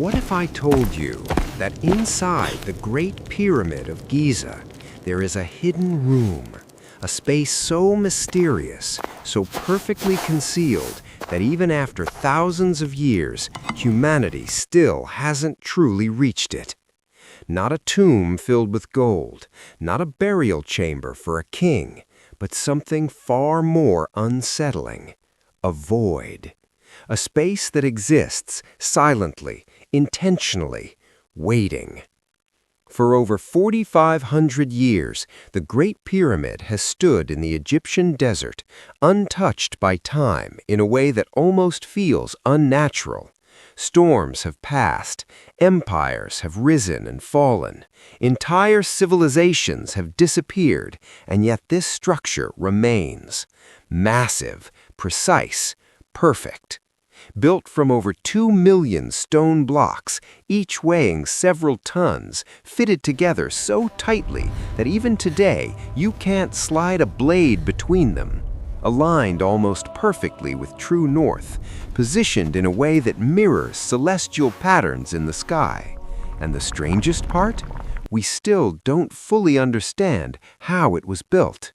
What if I told you that inside the Great Pyramid of Giza, there is a hidden room, a space so mysterious, so perfectly concealed, that even after thousands of years, humanity still hasn't truly reached it? Not a tomb filled with gold, not a burial chamber for a king, but something far more unsettling: a void. A space that exists silently, intentionally, waiting. For over 4,500 years, the Great Pyramid has stood in the Egyptian desert, untouched by time in a way that almost feels unnatural. Storms have passed, empires have risen and fallen, entire civilizations have disappeared, and yet this structure remains. Massive, precise, perfect. Built from over 2 million stone blocks, each weighing several tons, fitted together so tightly that even today you can't slide a blade between them. Aligned almost perfectly with true north, positioned in a way that mirrors celestial patterns in the sky. And the strangest part? We still don't fully understand how it was built.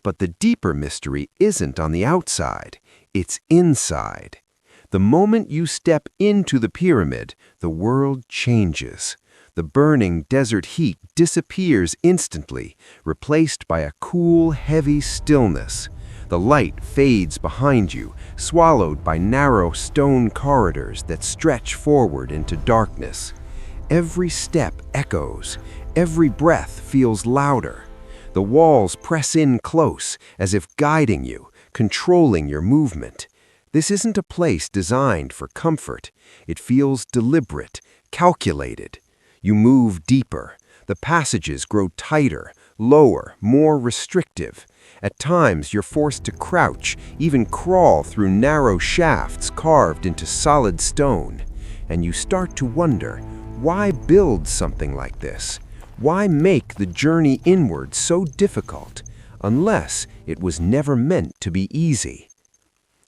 But the deeper mystery isn't on the outside, it's inside. The moment you step into the pyramid, the world changes. The burning desert heat disappears instantly, replaced by a cool, heavy stillness. The light fades behind you, swallowed by narrow stone corridors that stretch forward into darkness. Every step echoes, every breath feels louder. The walls press in close, as if guiding you, controlling your movement. This isn't a place designed for comfort. It feels deliberate, calculated. You move deeper. The passages grow tighter, lower, more restrictive. At times, you're forced to crouch, even crawl through narrow shafts carved into solid stone. And you start to wonder, why build something like this? Why make the journey inward so difficult, unless it was never meant to be easy?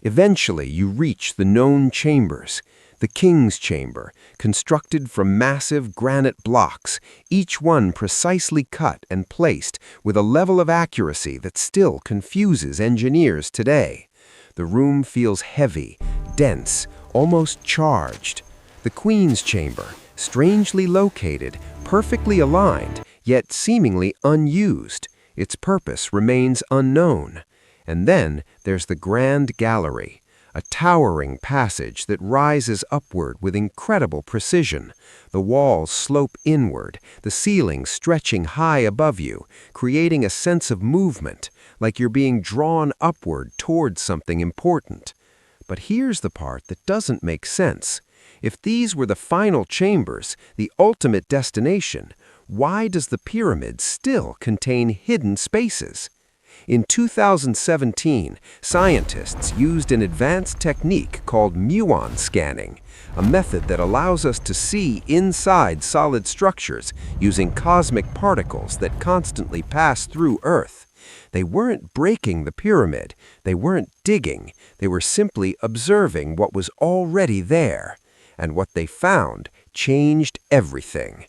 Eventually, you reach the known chambers, the king's chamber, constructed from massive granite blocks, each one precisely cut and placed with a level of accuracy that still confuses engineers today. The room feels heavy, dense, almost charged. The queen's chamber, strangely located, perfectly aligned, yet seemingly unused. Its purpose remains unknown. And then there's the Grand Gallery, a towering passage that rises upward with incredible precision. The walls slope inward, the ceiling stretching high above you, creating a sense of movement, like you're being drawn upward towards something important. But here's the part that doesn't make sense. If these were the final chambers, the ultimate destination, why does the pyramid still contain hidden spaces? In 2017, scientists used an advanced technique called muon scanning, a method that allows us to see inside solid structures using cosmic particles that constantly pass through Earth. They weren't breaking the pyramid, they weren't digging, they were simply observing what was already there. And what they found changed everything.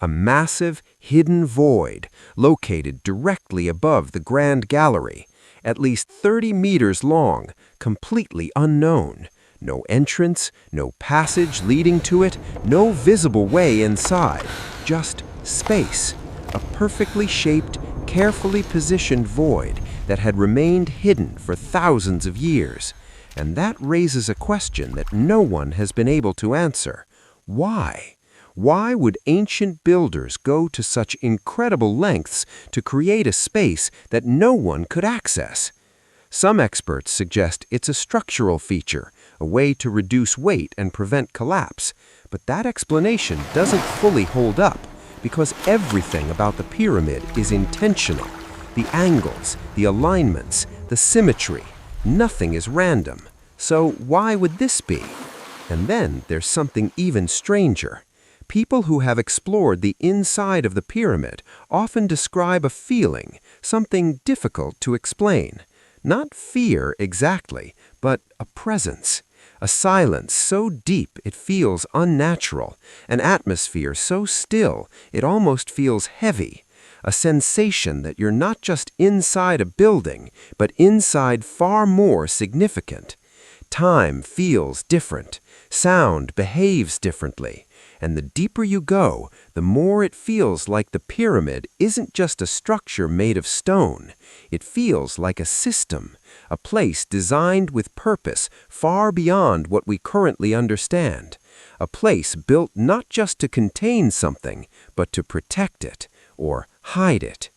A massive, hidden void located directly above the Grand Gallery, at least 30 meters long, completely unknown. No entrance, no passage leading to it, no visible way inside, just space. A perfectly shaped, carefully positioned void that had remained hidden for thousands of years. And that raises a question that no one has been able to answer. Why? Why would ancient builders go to such incredible lengths to create a space that no one could access? Some experts suggest it's a structural feature, a way to reduce weight and prevent collapse. But that explanation doesn't fully hold up, because everything about the pyramid is intentional. The angles, the alignments, the symmetry, nothing is random. So why would this be? And then there's something even stranger. People who have explored the inside of the pyramid often describe a feeling, something difficult to explain. Not fear exactly, but a presence. A silence so deep it feels unnatural, an atmosphere so still it almost feels heavy, a sensation that you're not just inside a building, but inside far more significant. Time feels different, sound behaves differently, and the deeper you go, the more it feels like the pyramid isn't just a structure made of stone. It feels like a system, a place designed with purpose far beyond what we currently understand. A place built not just to contain something, but to protect it or hide it.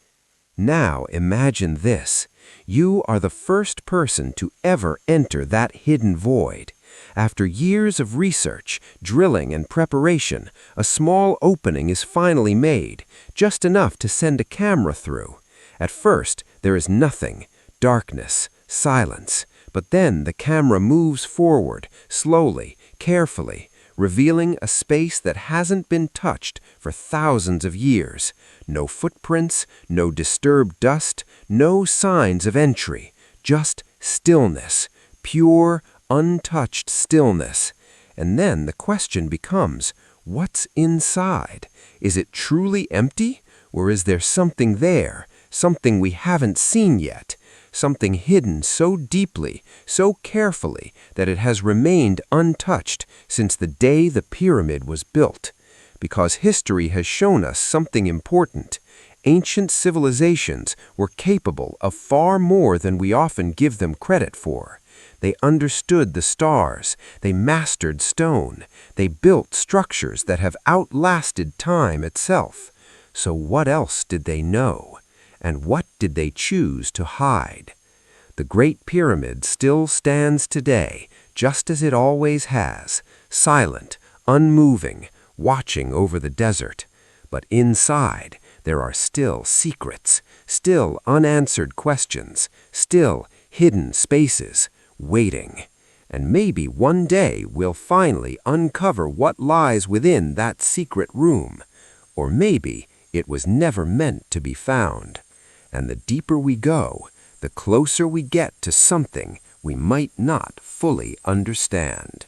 Now imagine this. You are the first person to ever enter that hidden void. After years of research, drilling, and preparation, a small opening is finally made, just enough to send a camera through. At first, there is nothing, darkness, silence, but then the camera moves forward, slowly, carefully, revealing a space that hasn't been touched for thousands of years. No footprints, no disturbed dust, no signs of entry, just stillness, pure, untouched stillness. And then the question becomes, what's inside? Is it truly empty, or is there something there, something we haven't seen yet? Something hidden so deeply, so carefully, that it has remained untouched since the day the pyramid was built. Because history has shown us something important. Ancient civilizations were capable of far more than we often give them credit for. They understood the stars, they mastered stone, they built structures that have outlasted time itself. So what else did they know? And what did they choose to hide? The Great Pyramid still stands today, just as it always has, silent, unmoving, watching over the desert. But inside, there are still secrets, still unanswered questions, still hidden spaces, waiting. And maybe one day we'll finally uncover what lies within that secret room. Or maybe it was never meant to be found. And the deeper we go, the closer we get to something we might not fully understand.